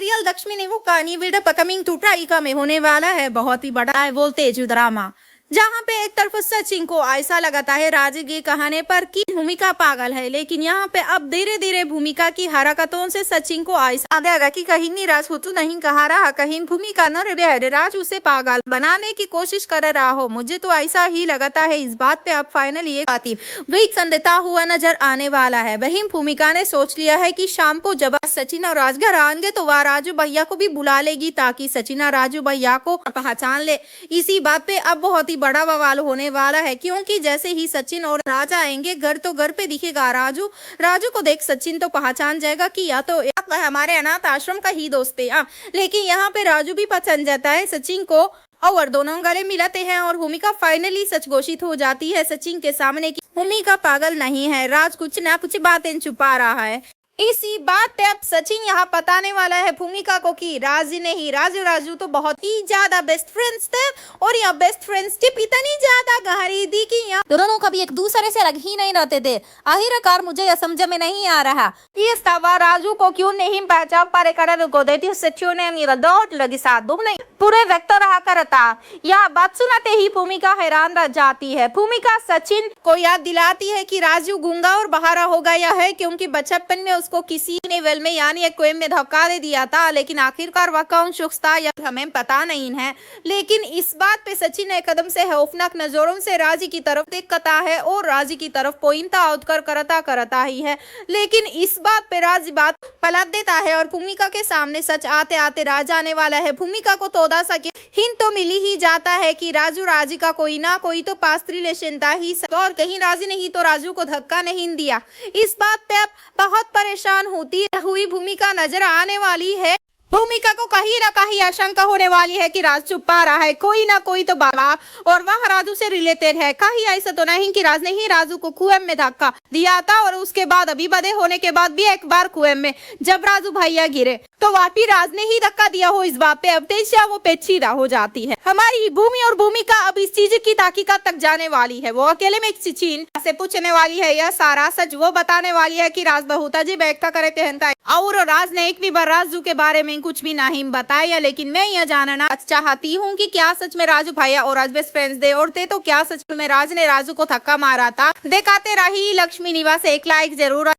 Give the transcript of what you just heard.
Serial Lakshmi ने वो कहानी वीडियो कमिंग टू ट्राइका में होने वाला है बहुत ही बड़ा है वोल्टेज ड्रामा, जहां पे एक तरफ सचिन को ऐसा लगाता है राजी के कहने पर कि भूमिका पागल है, लेकिन यहाँ पे अब धीरे धीरे भूमिका की हरकतों से सचिन को ऐसा आ गया कि कहीं नहीं राज तू नहीं कहा रहा, कहीं भूमिका न रहे राज उसे पागल बनाने की कोशिश कर रहा हो। मुझे तो ऐसा ही लगता है। इस बात पे अब फाइनली एक बात वीक देता हुआ नजर आने वाला है। वही भूमिका ने सोच लिया है कि शाम को जब सचिन और राज घर आएंगे तो वह राजू भैया को भी बुला लेगी ताकि सचिन और राजू भैया को पहचान ले। इसी बात पे अब बहुत ही बड़ा बवाल होने वाला है, क्योंकि जैसे ही सचिन और राज आएंगे घर तो घर पे दिखेगा राजू। राजू को देख सचिन तो पहचान जाएगा कि या तो हमारे अनाथ आश्रम का ही दोस्त है, लेकिन यहाँ पे राजू भी पहचान जाता है सचिन को और दोनों गले मिलाते हैं और भूमिका फाइनली सच घोषित हो जाती है सचिन के सामने कि भूमिका पागल नहीं है, राज कुछ ना कुछ बातें छुपा रहा है। इसी बात पे अब सचिन यहाँ बताने वाला है भूमिका को कि राज नहीं राजू तो बहुत ही ज्यादा बेस्ट फ्रेंड्स थे और यह बेस्ट फ्रेंडशिप इतनी ज्यादा गहरी थी कि यहाँ दोनों कभी एक दूसरे से अलग ही नहीं रहते थे। आखिरकार मुझे यह समझ में नहीं आ रहा ये सवा राजू को क्यों नहीं पहचान पा कर को देती सचिन ने मेरा दौड़ लगी साथ दो नहीं पूरे व्यक्त रहा करता। यह बात सुनाते ही भूमिका हैरान रह जाती है। भूमिका सचिन को याद दिलाती है कि राजू गूंगा और बहारा हो गया है, क्योंकि बचपन में उसको किसी ने वेल में यानी एक कुएं में धक्का दे दिया था, लेकिन आखिरकार वह कौन शख्स था यह हमें पता नहीं है। लेकिन इस बात पे सचिन एक कदम से खौफनाक नजरों से राजी की तरफ देखता है और राजी की तरफ पॉइंट आउट करता ही है, लेकिन इस बात पे राजी बात पलट देता है और भूमिका के सामने सच आते आते राज आने वाला है। भूमिका को थोड़ा सा हिंट तो मिल ही जाता है कि राजू राजी का कोई ना कोई तो पास्ट रिलेशन था ही, और कहीं राजी नहीं तो राजू को धक्का नहीं दिया। इस बात पे अब बहुत परेशान होती हुई भूमिका नजर आने वाली है। भूमिका को कहीं ना कहीं आशंका होने वाली है कि राज छुपा रहा है कोई ना कोई तो बाबा और वह राजू से रिलेटेड है। कहीं ऐसा तो नहीं कि राज ने ही राजू को कुएं में धक्का दिया था और उसके बाद अभी बड़े होने के बाद भी एक बार कुएं में जब राजू भैया गिरे तो वापी राज ने ही धक्का दिया हो। इस बात पे अब तेजा वो पेचीदा हो जाती है। हमारी भूमि और भूमिका अब इस चीज की तहकीकात तक जाने वाली है। वो अकेले में सचिन से पूछने वाली है यह सारा सच वो बताने वाली है कि राज बहुत अजीब एकता करे पहनता है और राज ने एक भी बार राजू के बारे में कुछ भी नहीं बताया। लेकिन मैं यह जानना चाहती हूँ कि क्या सच में राजू भैया और राज बेस्ट फ्रेंड्स थे और थे तो क्या सच में राज ने राजू को धक्का मारा था। दिखाते रही लक्ष्मी निवास। एक लाइक जरूर